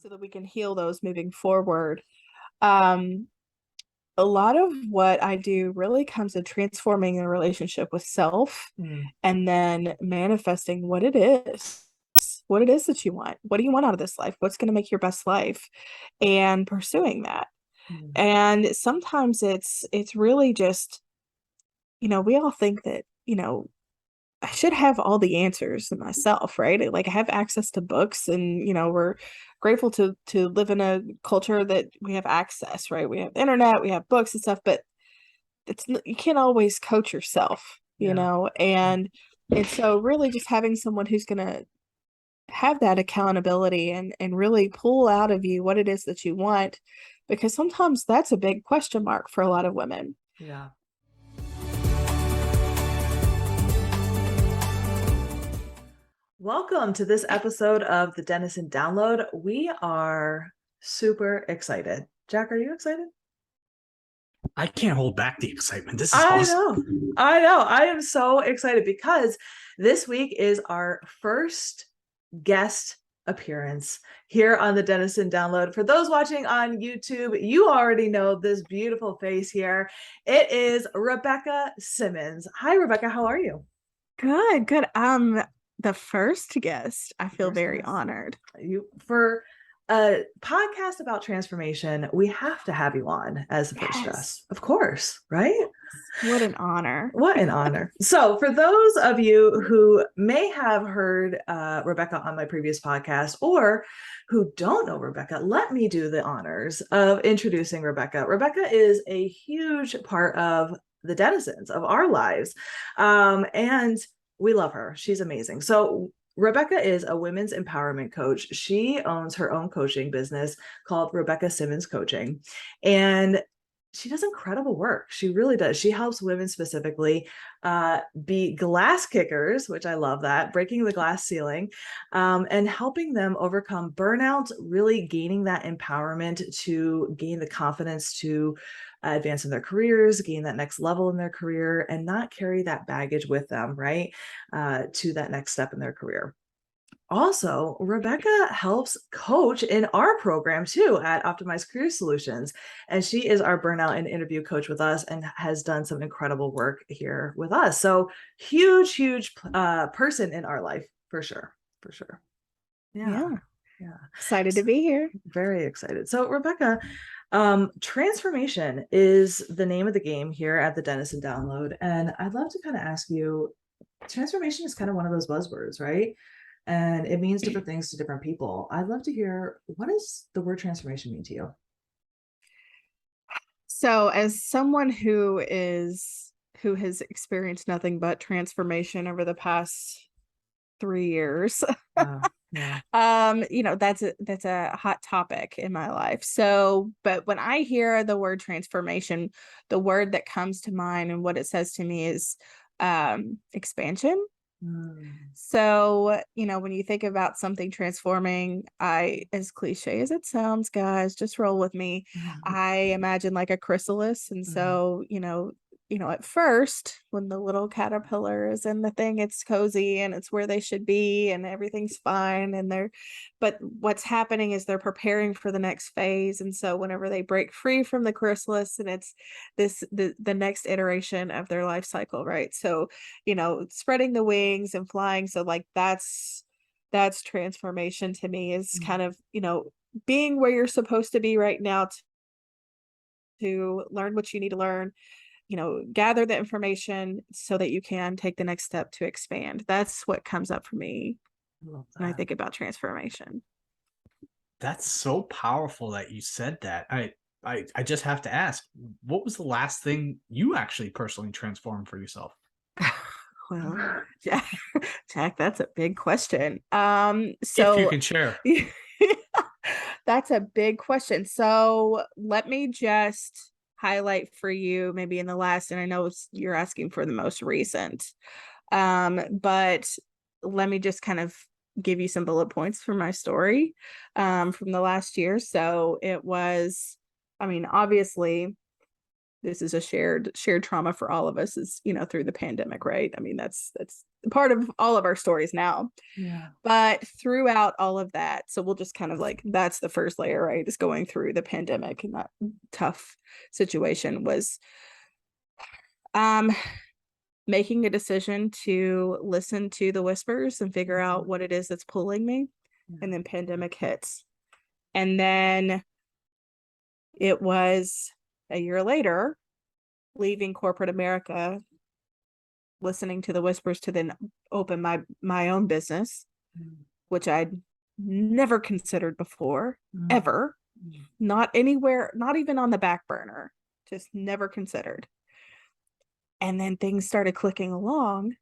so that we can heal those moving forward. Um, a lot of what I do really comes to transforming the relationship with self Mm, and then manifesting what it is that you want. What do you want out of this life? What's going to make your best life? And pursuing that. mm, And sometimes it's really just, we all think that, I should have all the answers myself, right? Like I have access to books and, we're grateful to live in a culture that we have access, right? We have the internet, we have books and stuff, but you can't always coach yourself, yeah. and so really just having someone who's going to have that accountability and really pull out of you what it is that you want, because sometimes that's a big question mark for a lot of women. Yeah. Welcome to this episode of the Dennison Download. We are super excited. Jack, are you excited? I can't hold back the excitement. This is I awesome. know. I know. I am so excited because this week is our first guest appearance here on the Dennison Download. For those watching on YouTube, you already know this beautiful face here. It is Rebecca Simmons. Hi, Rebecca. How are you? Good, good. The first guest, I feel First very guest. honored. You for a podcast about transformation, we have to have you on as the first Yes. guest, of course, right? What an honor. What an honor. So, for those of you who may have heard Rebecca on my previous podcast or who don't know Rebecca, let me do the honors of introducing Rebecca. Rebecca is a huge part of the denizens of our lives. And we love her. She's amazing. So, Rebecca is a women's empowerment coach. She owns her own coaching business called Rebecca Simmons Coaching. And she does incredible work. She really does. She helps women specifically be glass kickers, which I love that, breaking the glass ceiling, and helping them overcome burnout, really gaining that empowerment to gain the confidence to advance in their careers, gain that next level in their career, and not carry that baggage with them, right, to that next step in their career. Also, Rebecca helps coach in our program too at Optimized Career Solutions. And she is our burnout and interview coach with us and has done some incredible work here with us. So, huge person in our life for sure. For sure. Yeah. Yeah. Yeah. Excited to be here. Very excited. So, Rebecca, transformation is the name of the game here at the Dennison Download. And I'd love to kind of ask you, transformation is kind of one of those buzzwords, right? And it means different things to different people. I'd love to hear, what does the word transformation mean to you? So, as someone who has experienced nothing but transformation over the past 3 years, Yeah. that's a hot topic in my life. So, but when I hear the word transformation, the word that comes to mind and what it says to me is expansion. Mm. So, when you think about something transforming, as cliche as it sounds, guys, just roll with me. I imagine like a chrysalis. And Mm. so, at first, when the little caterpillar is in the thing, it's cozy and it's where they should be and everything's fine. But what's happening is they're preparing for the next phase. And so whenever they break free from the chrysalis, and it's the next iteration of their life cycle, right? So, spreading the wings and flying. So like that's transformation to me, is kind of, being where you're supposed to be right now to learn what you need to learn, gather the information so that you can take the next step to expand. That's what comes up for me I love when I that. think about transformation. That's so powerful that you said that. I just have to ask, what was the last thing you actually personally transformed for yourself? Well, Jack, that's a big question. If you So can share. that's a big question. So let me just highlight for you, maybe in the last, and I know you're asking for the most recent, but let me just kind of give you some bullet points for my story, from the last year. So it was, I mean, obviously this is a shared trauma for all of us, is, through the pandemic, right? I mean, that's part of all of our stories now. Yeah. But throughout all of that, so we'll just kind of like, that's the first layer, right? Is going through the pandemic and that tough situation was um making a decision to listen to the whispers and figure out what it is that's pulling me. And then pandemic hits. And then it was a year later, leaving corporate America, listening to the whispers to then open my own business, which I'd never considered before, ever. Not anywhere, not even on the back burner, just never considered. And then things started clicking along,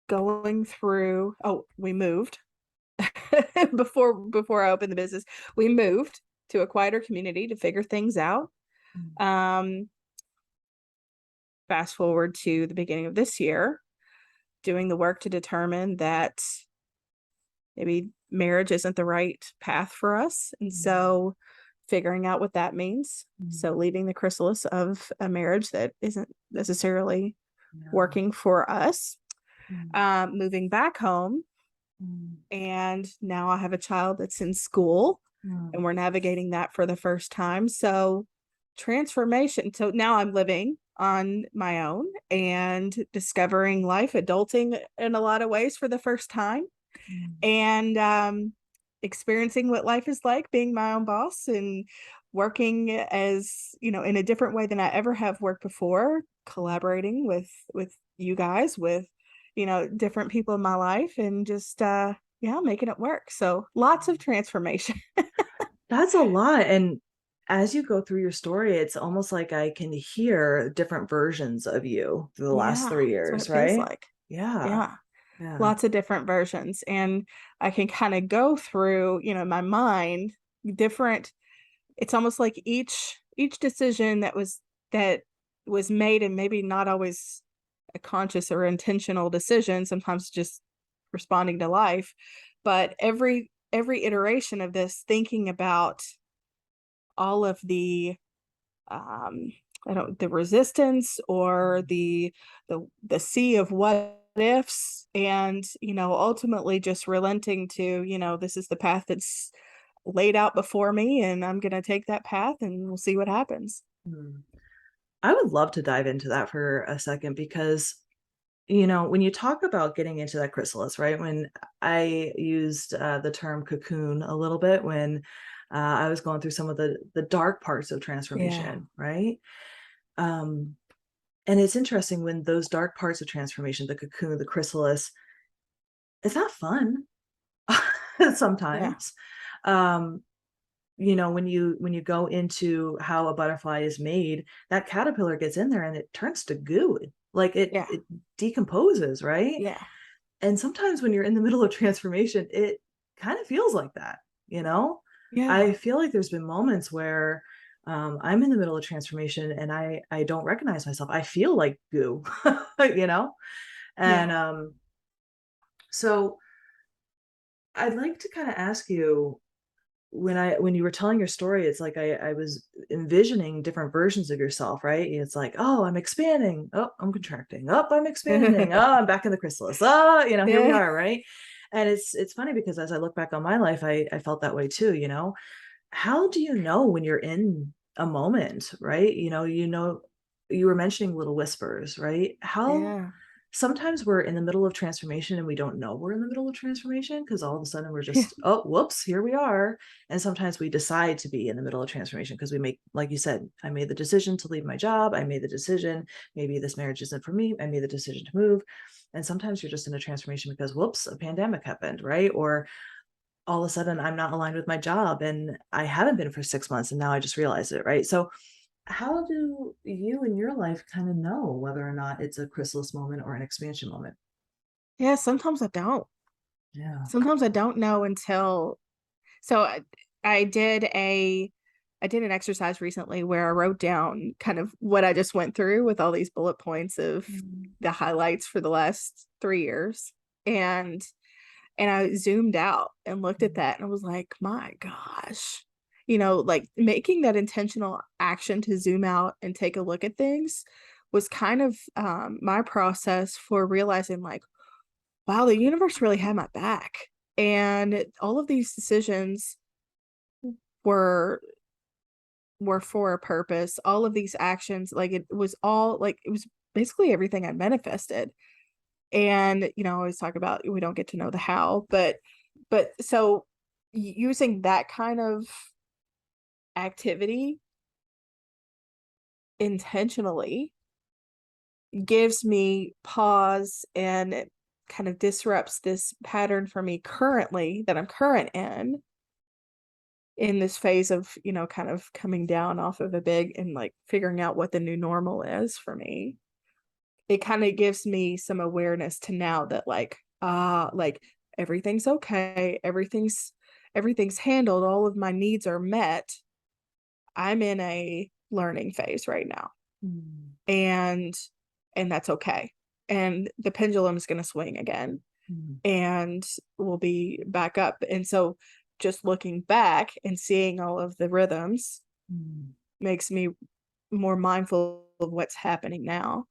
going through, we moved. before I opened the business, we moved to a quieter community to figure things out. Fast forward to the beginning of this year, doing the work to determine that maybe marriage isn't the right path for us. And so figuring out what that means. So leaving the chrysalis of a marriage that isn't necessarily working for us, moving back home. And now I have a child that's in school and we're navigating that for the first time. So transformation. So now I'm living on my own and discovering life, adulting in a lot of ways for the first time, and experiencing what life is like being my own boss and working as, you know, in a different way than I ever have worked before, collaborating with you guys, with, you know, different people in my life, and just making it work. So lots of transformation. That's a lot. And as you go through your story, it's almost like I can hear different versions of you through the last 3 That's what years, it feels right? like. Yeah. Lots of different versions, and I can kind of go through, you know, my mind, different. It's almost like each decision that was made, and maybe not always a conscious or intentional decision, sometimes just responding to life, but every iteration of this, thinking about all of the the resistance or the sea of what ifs, and, you know, ultimately just relenting to, you know, this is the path that's laid out before me, and I'm going to take that path and we'll see what happens. I would love to dive into that for a second, because, you know, when you talk about getting into that chrysalis, right? When I used the term cocoon a little bit when I was going through some of the dark parts of transformation, right? And it's interesting, when those dark parts of transformation, the cocoon, the chrysalis, it's not fun Yeah. sometimes. You know, when you go into how a butterfly is made, that caterpillar gets in there and it turns to goo. Like Yeah. it decomposes, right? Yeah. And sometimes when you're in the middle of transformation, it kind of feels like that, you know? Yeah. I feel like there's been moments where I'm in the middle of transformation and I don't recognize myself. I feel like goo, you know? Yeah. And so I'd like to kind of ask you, when you were telling your story, it's like I was envisioning different versions of yourself, right? It's like, oh, I'm expanding. Oh, I'm contracting. Oh, I'm expanding. Oh, I'm back in the chrysalis. Oh, you know, here we Yeah. are, right? And it's funny, because as I look back on my life, I felt that way too, you know. How do you know when you're in a moment, right? You know, you were mentioning little whispers, right? How Yeah. sometimes we're in the middle of transformation and we don't know we're in the middle of transformation, because all of a sudden we're Yeah. just, oh, whoops, here we are. And sometimes we decide to be in the middle of transformation because we make, like you said, I made the decision to leave my job. I made the decision, maybe this marriage isn't for me. I made the decision to move. And sometimes you're just in a transformation because, whoops, a pandemic happened, right? Or all of a sudden I'm not aligned with my job and I haven't been for 6 months and now I just realized it, right? So how do you in your life kind of know whether or not it's a chrysalis moment or an expansion moment? Yeah. Sometimes I don't. Yeah. Sometimes I don't know until. So I did an exercise recently where I wrote down kind of what I just went through with all these bullet points of the highlights for the last 3 years. And I zoomed out and looked at that and I was like, my gosh, you know, like making that intentional action to zoom out and take a look at things was kind of my process for realizing, like, wow, the universe really had my back. And all of these decisions were for a purpose. All of these actions, like it was all like it was basically everything I manifested. And I always talk about we don't get to know the how, but so using that kind of activity intentionally gives me pause, and it kind of disrupts this pattern for me currently that I'm current in this phase of kind of coming down off of a big and like figuring out what the new normal is for me. It kind of gives me some awareness to now that like everything's okay, everything's handled, all of my needs are met. I'm in a learning phase right now. and and that's okay, and the pendulum's going to swing again, and we'll be back up. And so just looking back and seeing all of the rhythms makes me more mindful of what's happening now.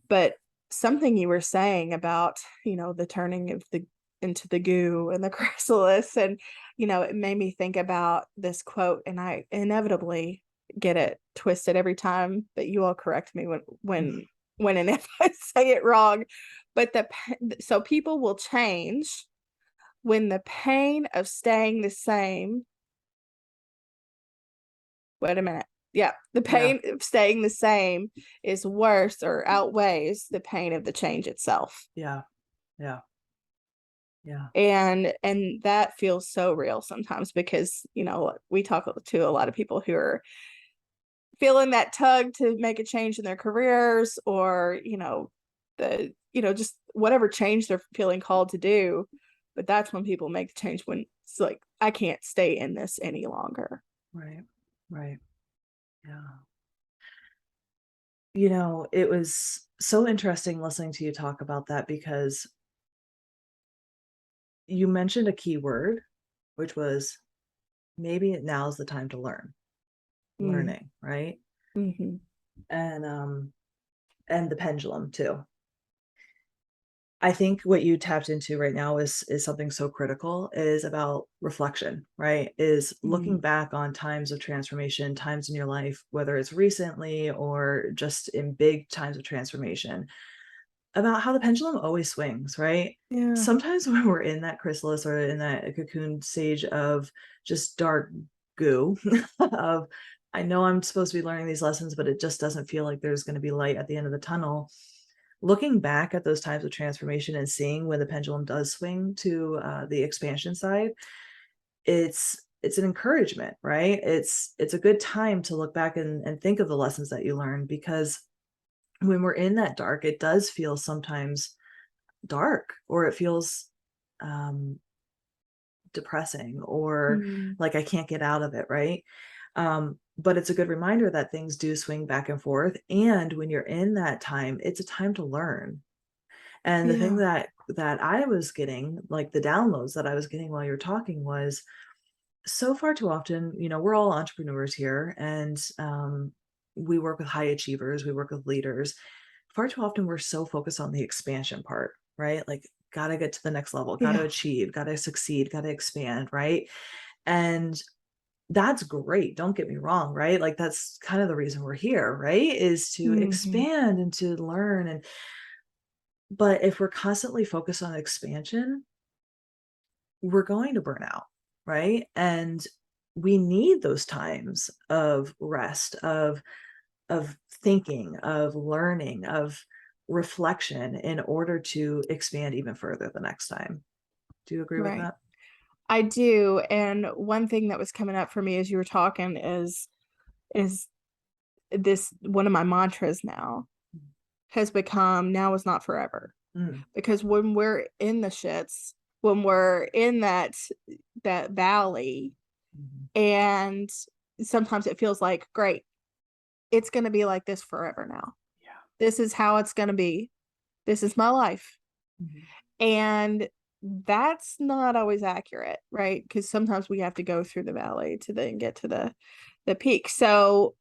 But something you were saying about the turning of the into the goo and the chrysalis, and it made me think about this quote, and I inevitably get it twisted every time, but you all correct me when and if I say it wrong. But so people will change when the pain of staying the same. Wait a minute. Yeah, the pain of staying the same is worse or outweighs the pain of the change itself. Yeah. Yeah. Yeah. And that feels so real sometimes, because we talk to a lot of people who are feeling that tug to make a change in their careers, or just whatever change they're feeling called to do. But that's when people make the change, when it's like, I can't stay in this any longer. Right. Yeah. It was so interesting listening to you talk about that, because you mentioned a key word, which was maybe now's the time to learning, right? Mm-hmm. And the pendulum too. I think what you tapped into right now is something so critical, is about reflection, right? Is looking back on times of transformation, times in your life, whether it's recently or just in big times of transformation, about how the pendulum always swings, right? Yeah. Sometimes when we're in that chrysalis or in that cocoon stage of just dark goo of, I know I'm supposed to be learning these lessons, but it just doesn't feel like there's going to be light at the end of the tunnel. Looking back at those times of transformation and seeing when the pendulum does swing to the expansion side, it's an encouragement, right? It's a good time to look back and think of the lessons that you learned, because when we're in that dark, it does feel sometimes dark, or it feels depressing, or like I can't get out of it, right? But it's a good reminder that things do swing back and forth. And when you're in that time, it's a time to learn. And the thing that I was getting, like the downloads that I was getting while you're talking, was so far too often, we're all entrepreneurs here, and we work with high achievers, we work with leaders. Far too often, we're so focused on the expansion part, right? Like, gotta get to the next level, gotta achieve, gotta succeed, gotta expand, right? And that's great. Don't get me wrong, right? Like, that's kind of the reason we're here, right? Is to expand and to learn. But if we're constantly focused on expansion, we're going to burn out, right? And we need those times of rest, of thinking, of learning, of reflection, in order to expand even further the next time. Do you agree with Right. that? I do. And one thing that was coming up for me as you were talking is this, one of my mantras now has become, now is not forever. Because when we're in the shits, when we're in that valley, and sometimes it feels like, great, it's going to be like this forever now. Yeah. This is how it's going to be. This is my life. And that's not always accurate, right? Because sometimes we have to go through the valley to then get to the peak. So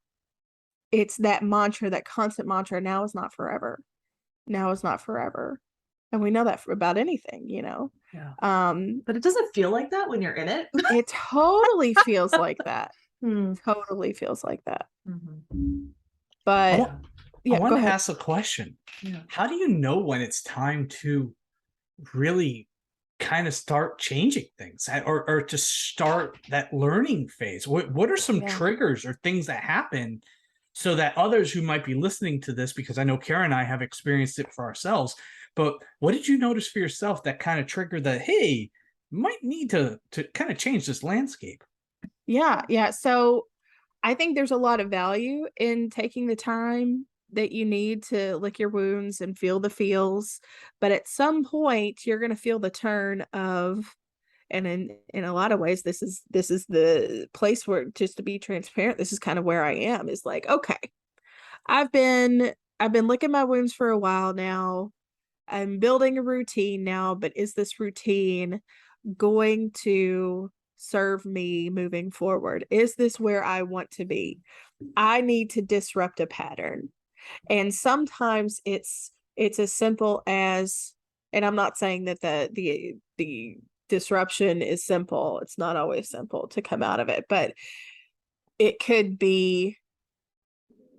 it's that mantra, that constant mantra, now is not forever. Now is not forever. And we know that about anything, Yeah. Um, But it doesn't feel like that when you're in it. it totally feels like that. Hmm. Totally feels like that. Mhm. I But want, I yeah, want go to ahead. ask a question. Yeah. How do you know when it's time to really kind of start changing things, or to start that learning phase? What are some Yeah. triggers or things that happen so that others who might be listening to this, because I know Kara and I have experienced it for ourselves, but what did you notice for yourself that kind of triggered that, hey, might need to kind of change this landscape? Yeah. Yeah. So I think there's a lot of value in taking the time that you need to lick your wounds and feel the feels. But at some point, you're going to feel the turn of, and in a lot of ways, this is the place where, just to be transparent, this is kind of where I am, is like, okay, I've been I've been licking my wounds for a while now. I'm building a routine now, but is this routine going to serve me moving forward? Is this where I want to be? I need to disrupt a pattern. And sometimes it's as simple as, and I'm not saying that the disruption is simple. It's not always simple to come out of it, but it could be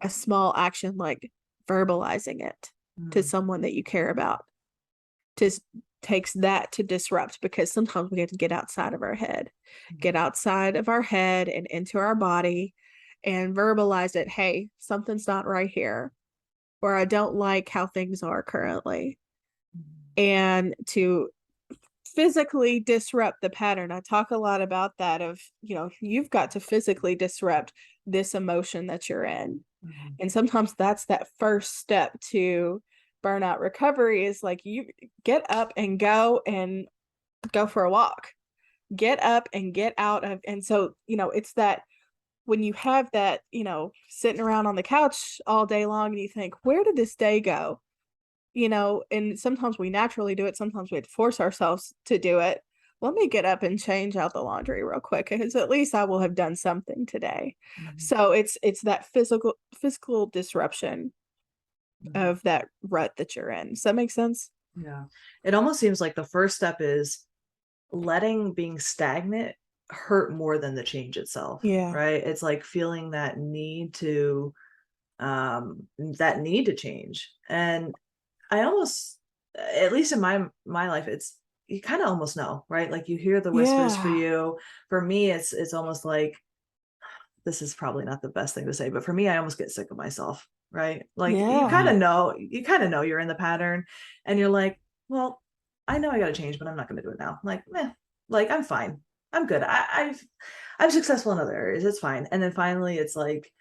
a small action like verbalizing it to Mm. someone that you care about. Just takes that to disrupt, because sometimes we have to get outside of our head, get outside of our head and into our body and verbalize it. Hey, something's not right here, or I don't like how things are currently. And to physically disrupt the pattern. I talk a lot about that of, you've got to physically disrupt this emotion that you're in. Mhm. And sometimes that's that first step to burnout recovery, is like, you get up and go for a walk. Get up and get out of, and so, it's that when you have that, sitting around on the couch all day long and you think, where did this day go? And sometimes we naturally do it. Sometimes we have to force ourselves to do it. Let me get up and change out the laundry real quick, because at least I will have done something today. Mhm. So it's that physical disruption Mhm. of that rut that you're in. Does that make sense? Yeah. It almost seems like the first step is letting being stagnant hurt more than the change itself, Yeah. right? It's like feeling that need to change. And I almost, at least in my life, it's, you kind of almost know, right? Like you hear the whispers for Yeah. you. For me, it's almost like, this is probably not the best thing to say, but for me, I almost get sick of myself, right? Like Yeah. you kind of know you're in the pattern, and you're like, well, I know I got to change, but I'm not going to do it now. Like, meh, like I'm fine. I'm good. I'm successful in other areas. It's fine. And then finally it's like,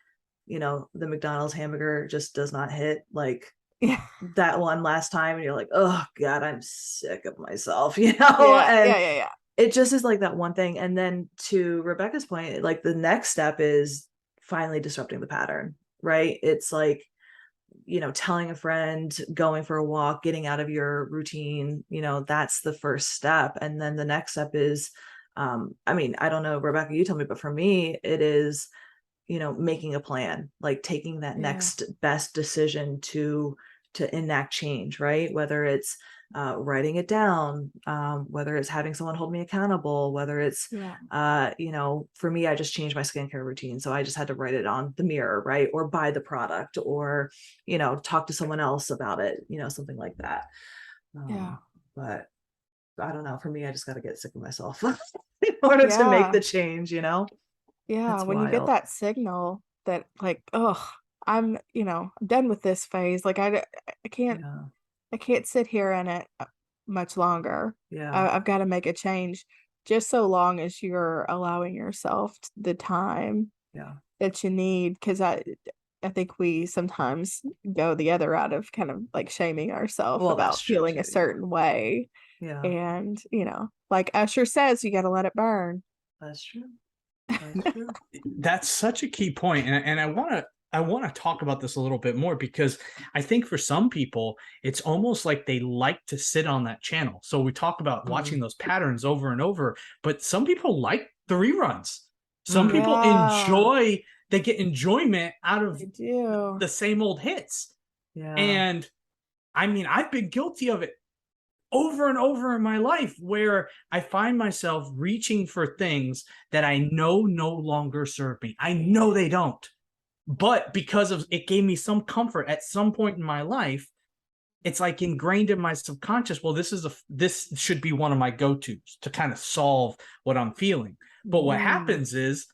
the McDonald's hamburger just does not hit like Yeah. that one last time. And you're like, oh God, I'm sick of myself, Yeah. and Yeah. Yeah. Yeah. it just is like that one thing. And then to Rebecca's point, like the next step is finally disrupting the pattern, right? It's like, telling a friend, going for a walk, getting out of your routine, that's the first step. And then the next step is, I mean, I don't know, Rebecca, you tell me, but for me, it is, making a plan, like taking that Yeah. next best decision to enact change, right? Whether it's writing it down, whether it's having someone hold me accountable, whether it's Yeah. for me, I just changed my skincare routine, so I just had to write it on the mirror, right? Or buy the product, or talk to someone else about it, something like that. Yeah. But I don't know, for me, I just got to get sick of myself in order to make the Yeah. change. Yeah. It's When you get wild. that signal that, like, oh, I'm done with this phase. Like, I can't, Yeah. I can't sit here in it much longer. Yeah. I've got to make a change, just so long as you're allowing yourself the time Yeah. that you need. Because I think we sometimes go the other route of kind of like shaming ourselves Well, that's about true feeling too. a certain way. Yeah. And, like Usher says, you got to let it burn. That's true. That's true. That's such a key point, and I want to talk about this a little bit more, because I think for some people it's almost like they like to sit on that channel. So we talk about watching Mm. those patterns over and over, but some people like the reruns. Some Mm. people Yeah, they get enjoyment out of I do. the same old hits. Yeah. And I mean, I've been guilty of it over and over in my life where I find myself reaching for things that I know no longer serve me. I know they don't. But because of it gave me some comfort at some point in my life, it's like ingrained in my subconscious. Well, this should be one of my go-tos to kind of solve what I'm feeling. But what happens is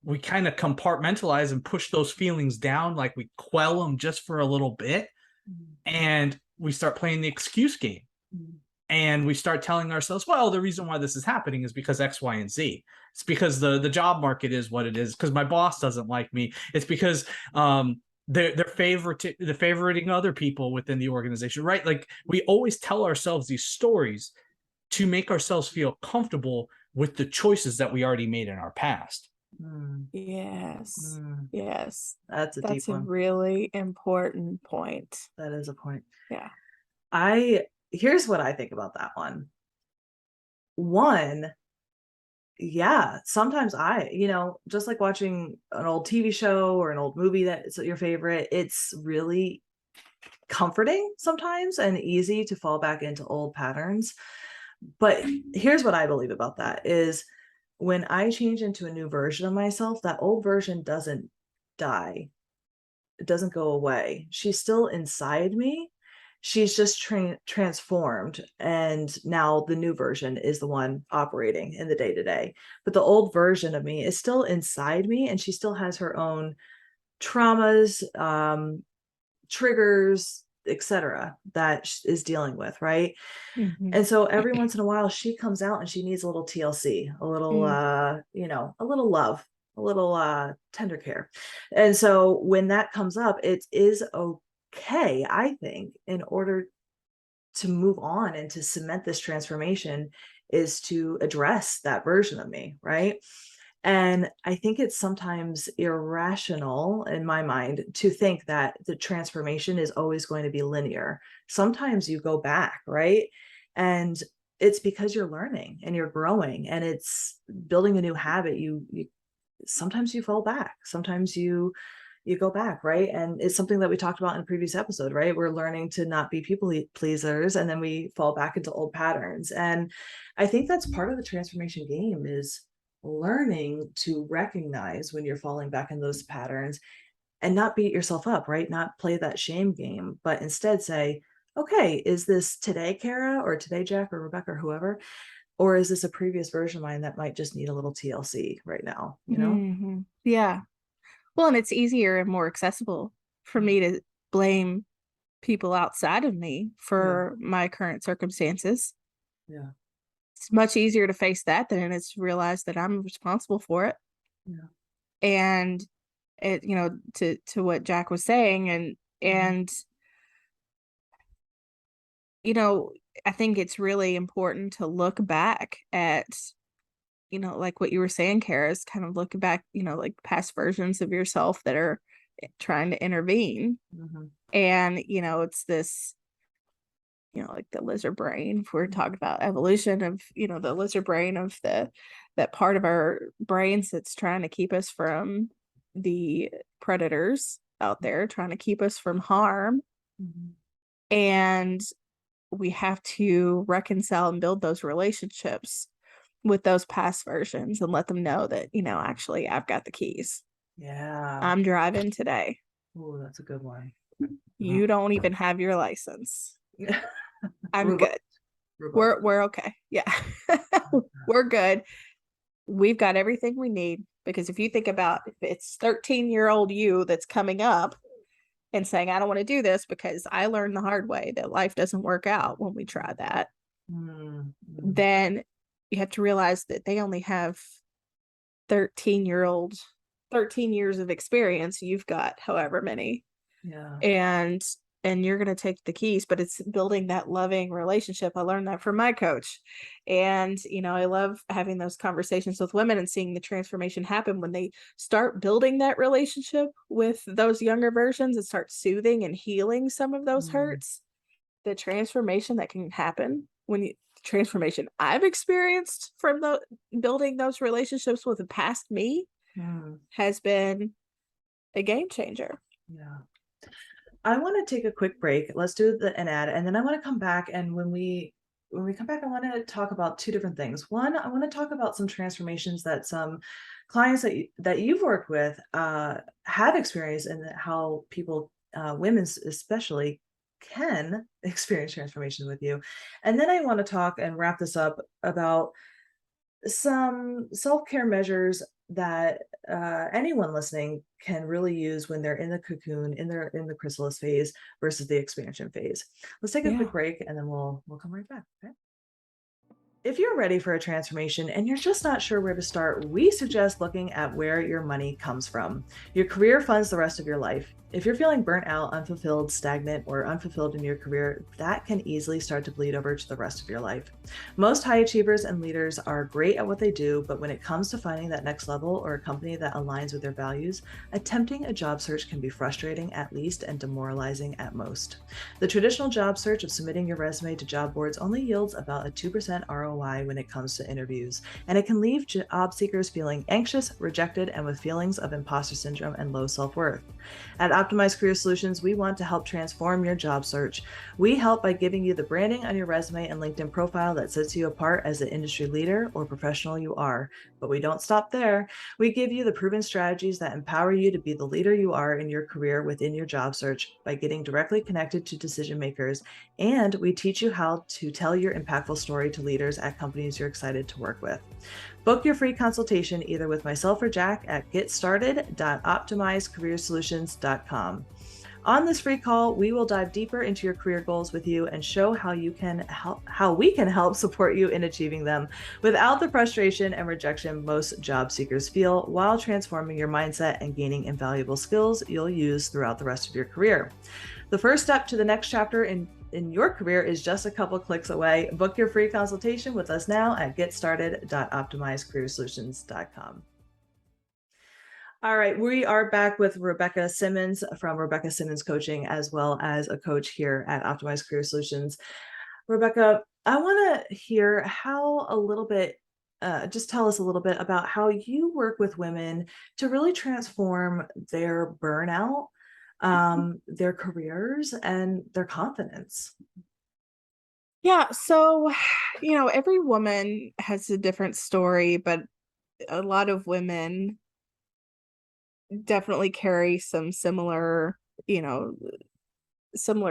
we kind of compartmentalize and push those feelings down, like we quell them just for a little bit, and we start playing the excuse game. And we start telling ourselves, well, the reason why this is happening is because X, Y, and Z. It's because the job market is what it is, because my boss doesn't like me. It's because they're favoriting other people within the organization, right? Like we always tell ourselves these stories to make ourselves feel comfortable with the choices that we already made in our past. Yes. Yes. That's a deep That's a one. really important point. That is a point. Yeah. Here's what I think about that one. One, yeah, sometimes just like watching an old TV show or an old movie that's your favorite, it's really comforting sometimes and easy to fall back into old patterns. But here's what I believe about that is when I change into a new version of myself, that old version doesn't die. It doesn't go away. She's still inside me. She's just transformed. And now the new version is the one operating in the day-to-day. But the old version of me is still inside me, and she still has her own traumas, triggers, etc. that is dealing with, right? And so every once in a while she comes out and she needs a little TLC, a little a little love, a little tender care. And so when that comes up, it is okay, I think, in order to move on and to cement this transformation, is to address that version of me, right? And I think it's sometimes irrational in my mind to think that the transformation is always going to be linear. Sometimes you go back, right? And it's because you're learning and you're growing and it's building a new habit. You sometimes you fall back. Sometimes you go back, right? And it's something that we talked about in a previous episode, right? We're learning to not be people pleasers, and then we fall back into old patterns. And I think that's part of the transformation game, is learning to recognize when you're falling back in those patterns and not beat yourself up, right? Not play that shame game, but instead say, okay, is this today, Kara, or today, Jack, or Rebecca, or whoever? Or is this a previous version of mine that might just need a little TLC right now, you know? Yeah. Well, and it's easier and more accessible for me to blame people outside of me for my current circumstances. Yeah. It's much easier to face that than it's realize that I'm responsible for it. Yeah. And it, to what Jack was saying, and I think it's really important to look back at, like what you were saying, Kara, is kind of looking back, like past versions of yourself that are trying to intervene. And, it's this, like the lizard brain, if we're talking about evolution of, the lizard brain of that part of our brains that's trying to keep us from the predators out there, trying to keep us from harm. And we have to reconcile and build those relationships with those past versions and let them know that, actually I've got the keys. Yeah. I'm driving today. Oh, that's a good one. You don't even have your license. I'm good. We're okay. Yeah. We're good. We've got everything we need, because if you think about, if it's 13-year-old you that's coming up and saying, I don't want to do this because I learned the hard way that life doesn't work out when we try that, then you have to realize that they only have 13 years of experience. You've got however many. Yeah. And you're going to take the keys, but it's building that loving relationship. I learned that from my coach. And, I love having those conversations with women and seeing the transformation happen when they start building that relationship with those younger versions and start soothing and healing some of those hurts. The transformation that can happen transformation I've experienced from building those relationships with the past me has been a game changer. Yeah. I want to take a quick break. Let's do an ad, and then I want to come back, and when we when we come back, I want to talk about two different things. One, I want to talk about some transformations that some clients that you've worked with have experienced, and how people, women especially, can experience transformation with you. And then I want to talk and wrap this up about some self-care measures that anyone listening can really use when they're in the cocoon, in the chrysalis phase versus the expansion phase. Let's take a Yeah. quick break and then we'll come right back. Okay. If you're ready for a transformation and you're just not sure where to start, we suggest looking at where your money comes from. Your career funds the rest of your life. If you're feeling burnt out, unfulfilled, stagnant, or unfulfilled in your career, that can easily start to bleed over to the rest of your life. Most high achievers and leaders are great at what they do, but when it comes to finding that next level or a company that aligns with their values, attempting a job search can be frustrating at least and demoralizing at most. The traditional job search of submitting your resume to job boards only yields about a 2% ROI when it comes to interviews, and it can leave job seekers feeling anxious, rejected, and with feelings of imposter syndrome and low self-worth. At Optimized Career Solutions, we want to help transform your job search. We help by giving you the branding on your resume and LinkedIn profile that sets you apart as the industry leader or professional you are. But we don't stop there. We give you the proven strategies that empower you to be the leader you are in your career within your job search by getting directly connected to decision makers. And we teach you how to tell your impactful story to leaders at companies you're excited to work with. Book your free consultation either with myself or Jack at getstarted.optimizecareersolutions.com. On this free call, we will dive deeper into your career goals with you and show how we can help support you in achieving them without the frustration and rejection most job seekers feel, while transforming your mindset and gaining invaluable skills you'll use throughout the rest of your career. The first step to the next chapter in your career is just a couple clicks away. Book your free consultation with us now at getstarted.optimizecareersolutions.com. All right, we are back with Rebecca Simmons from Rebecca Simmons Coaching, as well as a coach here at Optimized Career Solutions. Rebecca, I want to hear how a little bit, just tell us a little bit about how you work with women to really transform their burnout, their careers, and their confidence. Yeah. So, every woman has a different story, but a lot of women definitely carry some similar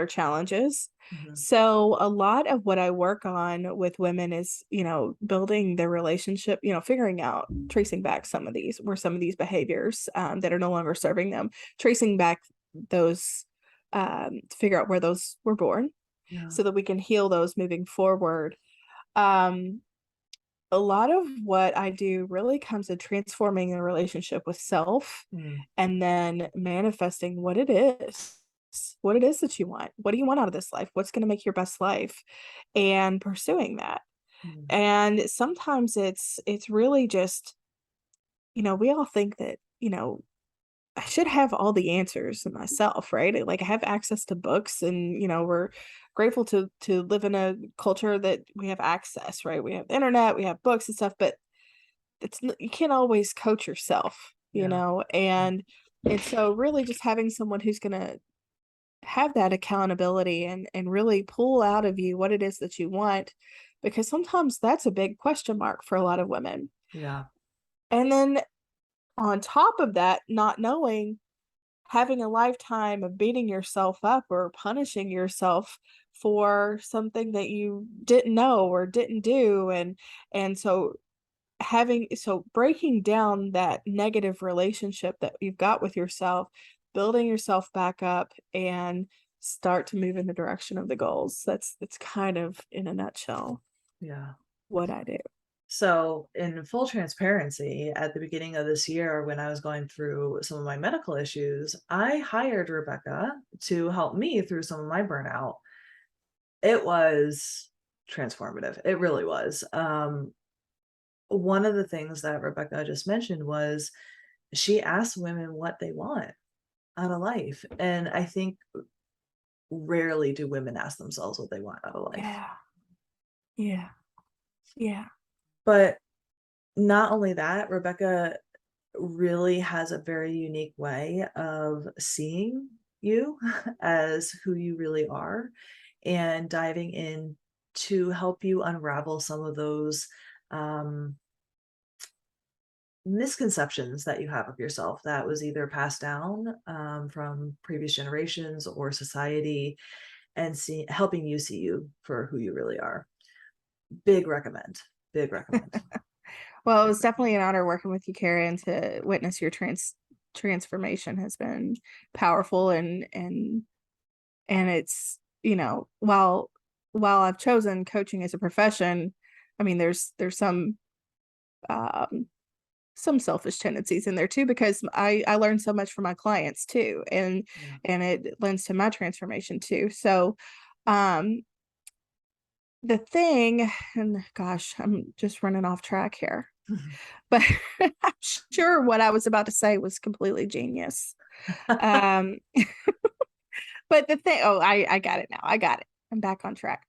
challenges. Mm-hmm. So a lot of what I work on with women is, building their relationship, figuring out, tracing back some of these behaviors that are no longer serving them, tracing back those, to figure out where those were born, Yeah. so that we can heal those moving forward. Um, a lot of what I do really comes to transforming the relationship with self, and then manifesting what it is that you want. What do you want out of this life? What's going to make your best life? And pursuing that. And sometimes it's really just, we all think that, I should have all the answers myself, right? Like I have access to books, and we're grateful to live in a culture that we have access, right? We have the internet, we have books and stuff, but you can't always coach yourself, and so really just having someone who's gonna have that accountability and really pull out of you what it is that you want, because sometimes that's a big question mark for a lot of women. Yeah. And then on top of that, not knowing, having a lifetime of beating yourself up or punishing yourself for something that you didn't know or didn't do, and so breaking down that negative relationship that you've got with yourself, building yourself back up, and start to move in the direction of the goals. That's kind of, in a nutshell, what I do. So, in full transparency, at the beginning of this year, when I was going through some of my medical issues, I hired Rebecca to help me through some of my burnout. It was transformative. It really was. One of the things that Rebecca just mentioned was she asked women what they want out of life. And I think rarely do women ask themselves what they want out of life. Yeah. Yeah. Yeah. But not only that, Rebecca really has a very unique way of seeing you as who you really are, and diving in to help you unravel some of those misconceptions that you have of yourself that was either passed down from previous generations or society, and helping you see you for who you really are. Big recommend. Big recommend. Well, it was definitely an honor working with you, Karen. To witness your transformation has been powerful, and it's, while I've chosen coaching as a profession, I mean, there's some selfish tendencies in there too, because I learn so much from my clients too, and it lends to my transformation too. So the thing, and gosh, I'm just running off track here, but I'm sure what I was about to say was completely genius. um but the thing, I got it now. I got it. I'm back on track.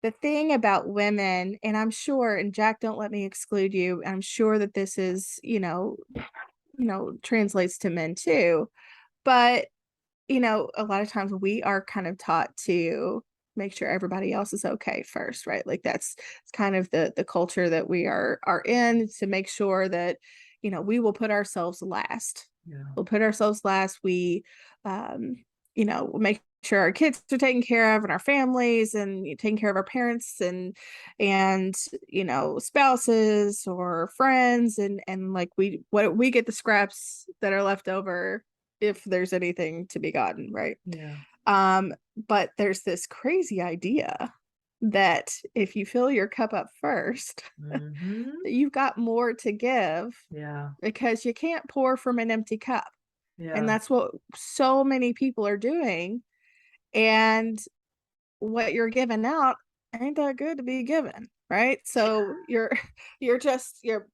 The thing about women, and I'm sure, and Jack, don't let me exclude you, I'm sure that this is, translates to men too, but a lot of times we are kind of taught to make sure everybody else is okay first, right? Like that's it's kind of the culture that we are in, to make sure that we will put ourselves last. We'll put ourselves last. We make sure our kids are taken care of, and our families, and taking care of our parents, and spouses or friends, and like we get the scraps that are left over, if there's anything to be gotten, right? But there's this crazy idea that if you fill your cup up first, you've got more to give, because you can't pour from an empty cup. And that's what so many people are doing, and what you're giving out ain't that good to be given, right? So you're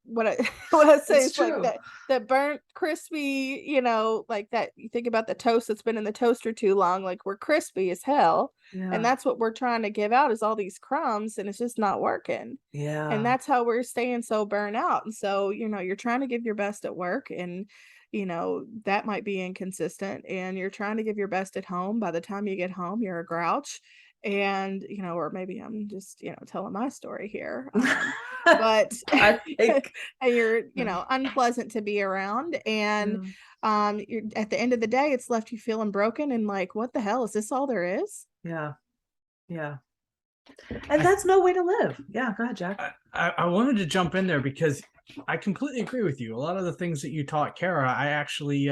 what I what I say is like that burnt crispy, like that. You think about the toast that's been in the toaster too long, like we're crispy as hell, and that's what we're trying to give out, is all these crumbs, and it's just not working. And that's how we're staying so burnt out. And so you're trying to give your best at work, and that might be inconsistent, and you're trying to give your best at home. By the time you get home, you're a grouch, and or maybe I'm just telling my story here, but I think and you're unpleasant to be around, and you're, at the end of the day, it's left you feeling broken and like, what the hell, is this all there is? And that's no way to live. Go ahead, Jack. I wanted to jump in there because I completely agree with you. A lot of the things that you taught Kara, I actually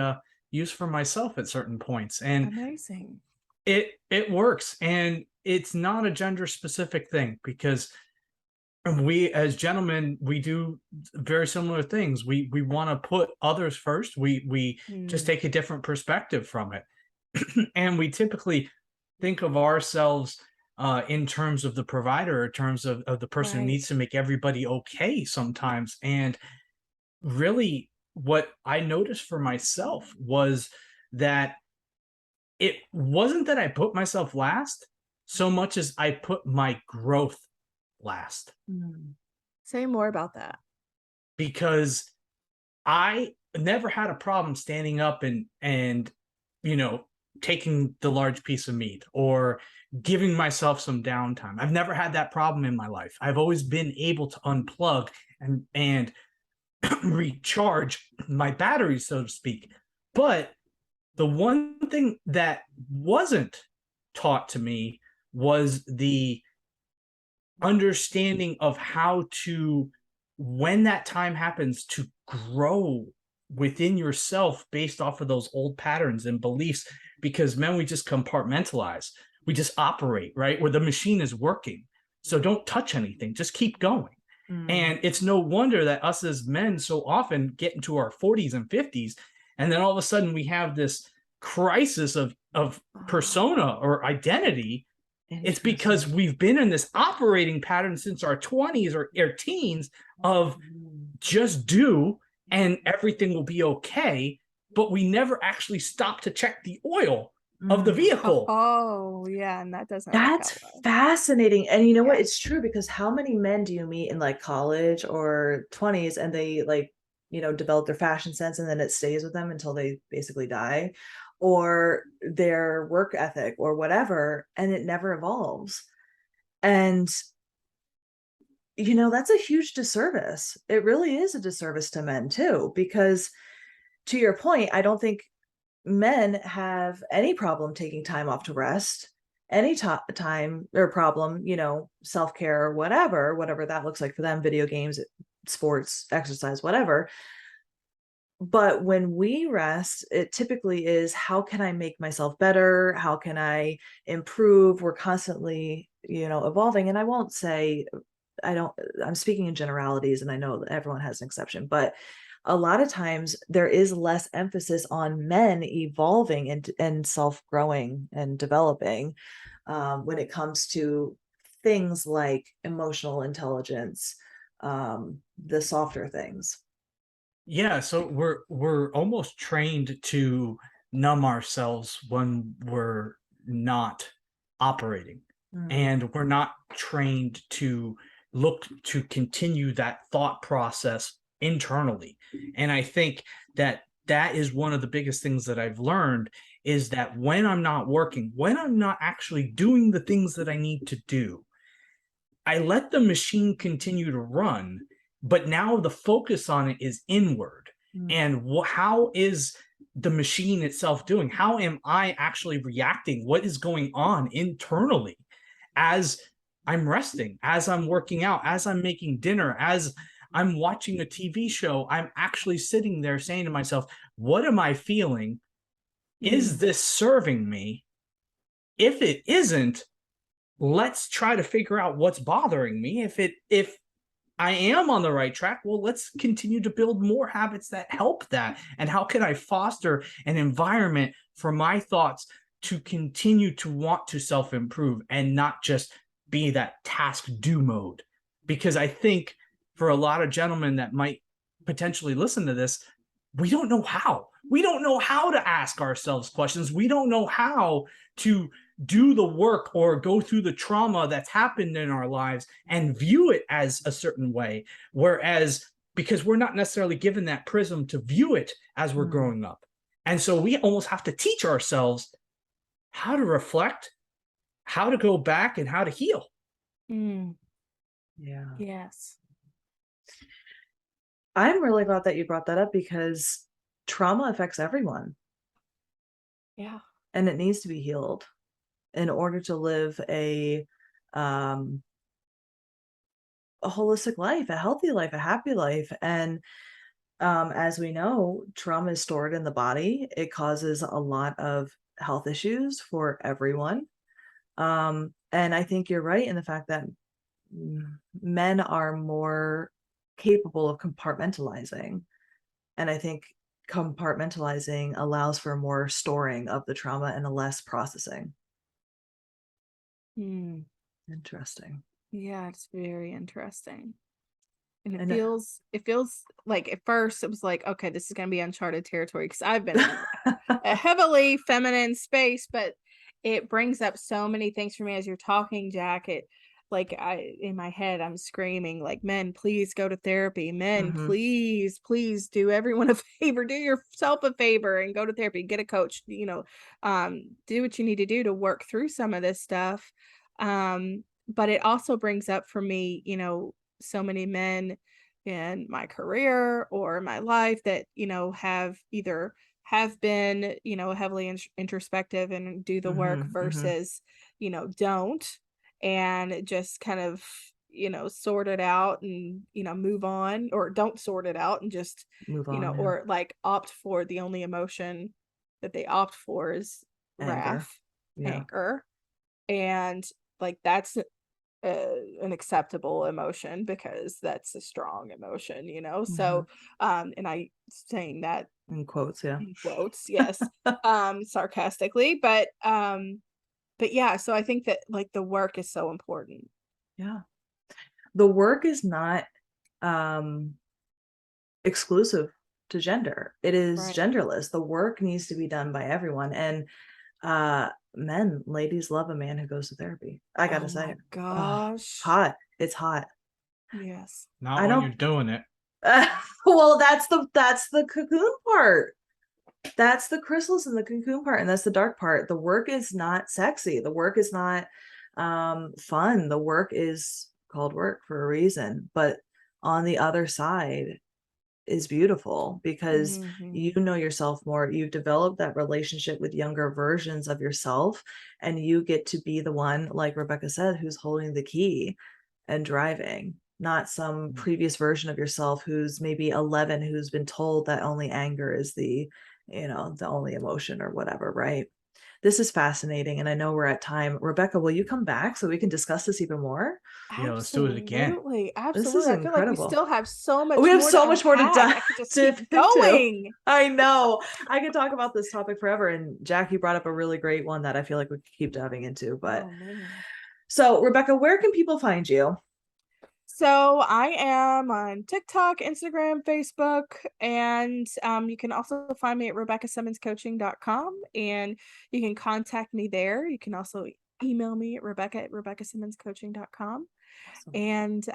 use for myself at certain points, and amazing. It works, and it's not a gender specific thing, because we as gentlemen, we do very similar things. We want to put others first. We just take a different perspective from it, and we typically think of ourselves in terms of the provider, in terms of the person who needs to make everybody okay sometimes. And really, what I noticed for myself was that it wasn't that I put myself last so much as I put my growth last. Say more about that. Because I never had a problem standing up and taking the large piece of meat or giving myself some downtime. I've never had that problem in my life. I've always been able to unplug and recharge my batteries, so to speak. But the one thing that wasn't taught to me was the understanding of how to, when that time happens, to grow within yourself based off of those old patterns and beliefs. Because men, we just compartmentalize, we just operate right where the machine is working. So don't touch anything, just keep going. And it's no wonder that us as men so often get into our 40s and 50s, and then all of a sudden we have this crisis of persona or identity. It's because we've been in this operating pattern since our 20s or teens of just do and everything will be okay, but we never actually stop to check the oil of the vehicle. And that's fascinating. And you know what, it's true, because how many men do you meet in like college or 20s, and they like develop their fashion sense, and then it stays with them until they basically die, or their work ethic or whatever, and it never evolves. And that's a huge disservice. It really is a disservice to men too, because to your point, I don't think men have any problem taking time off to rest, any time or problem, self-care, whatever that looks like for them, video games, sports, exercise, whatever. But when we rest, it typically is, how can I make myself better? How can I improve? We're constantly, evolving. And I won't say, I'm speaking in generalities, and I know that everyone has an exception, but a lot of times there is less emphasis on men evolving and self-growing and developing when it comes to things like emotional intelligence, the softer things. Yeah, so we're almost trained to numb ourselves when we're not operating. Mm. And we're not trained to look to continue that thought process internally. And I think that that is one of the biggest things that I've learned, is that when I'm not working, when I'm not actually doing the things that I need to do, I let the machine continue to run, but now the focus on it is inward. Mm. And how is the machine itself doing? How am I actually reacting? What is going on internally as I'm resting, as I'm working out, as I'm making dinner, as I'm watching a TV show? I'm actually sitting there saying to myself, what am I feeling? Is this serving me? If it isn't, let's try to figure out what's bothering me. If I am on the right track, well, let's continue to build more habits that help that. And how can I foster an environment for my thoughts to continue to want to self-improve and not just be that task do mode? Because I think for a lot of gentlemen that might potentially listen to this, we don't know how. We don't know how to ask ourselves questions. We don't know how to do the work or go through the trauma that's happened in our lives and view it as a certain way. Whereas, because we're not necessarily given that prism to view it as we're growing up. And so we almost have to teach ourselves how to reflect, how to go back, and how to heal. Yeah. Yes. I'm really glad that you brought that up, because trauma affects everyone. Yeah. And it needs to be healed in order to live a holistic life, a healthy life, a happy life. And as we know, trauma is stored in the body. It causes a lot of health issues for everyone. And I think you're right in the fact that men are more capable of compartmentalizing. And I think compartmentalizing allows for more storing of the trauma and a less processing. Interesting. Yeah, it's very interesting. And And it feels like at first it was like, okay, this is gonna be uncharted territory, because I've been in a heavily feminine space, but it brings up so many things for me as you're talking, Jack. It like in my head, I'm screaming like, men, please go to therapy. Men, please, please do everyone a favor, do yourself a favor and go to therapy, get a coach, do what you need to do to work through some of this stuff. But it also brings up for me, so many men in my career or my life that, have been, heavily introspective and do the work versus, don't, and just kind of, sort it out and, move on, or don't sort it out and just, move on. or like opt for the only emotion that they opt for is Anger. anger. And like that's an acceptable emotion because that's a strong emotion, so and I saying that in quotes, yes, sarcastically, but yeah, so I think that like the work is so important. The work is not exclusive to gender. It is genderless. The work needs to be done by everyone. And ladies love a man who goes to therapy. I gotta say it. Gosh. Hot. It's hot. Yes. Not when you're doing it. Well, that's the cocoon part. That's the chrysalis and the cocoon part, and that's the dark part. The work is not sexy. The work is not fun. The work is called work for a reason. But on the other side is beautiful because you know yourself more. You've developed that relationship with younger versions of yourself, and you get to be the one, like Rebecca said, who's holding the key and driving, not some previous version of yourself who's maybe 11, who's been told that only anger is the, the only emotion or whatever, right? This is fascinating, and I know we're at time. Rebecca, will you come back so we can discuss this even more? Yeah, let's do it again. Absolutely. This is Absolutely. I feel like we incredible. still have so We much have more to so much more to unpack. I could just dive keep into. going. I know. I could talk about this topic forever. And Jack, you brought up a really great one that I feel like we could keep diving into. But Oh man. so, Rebecca, where can people find you? So I am on TikTok, Instagram, Facebook, and you can also find me at RebeccaSimmonsCoaching.com, and you can contact me there. You can also email me at RebeccaSimmonsCoaching.com. Awesome. And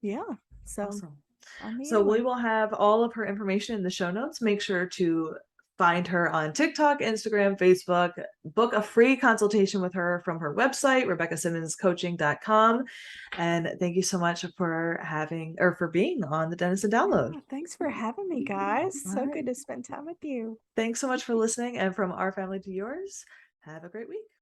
yeah, so Awesome. I'm the So we one. will have all of her information in the show notes. Make sure to find her on TikTok, Instagram, Facebook, book a free consultation with her from her website, RebeccaSimmonsCoaching.com. And thank you so much for being on the Dennison Download. Yeah, thanks for having me, guys. All So right. good to spend time with you. Thanks so much for listening. And from our family to yours, have a great week.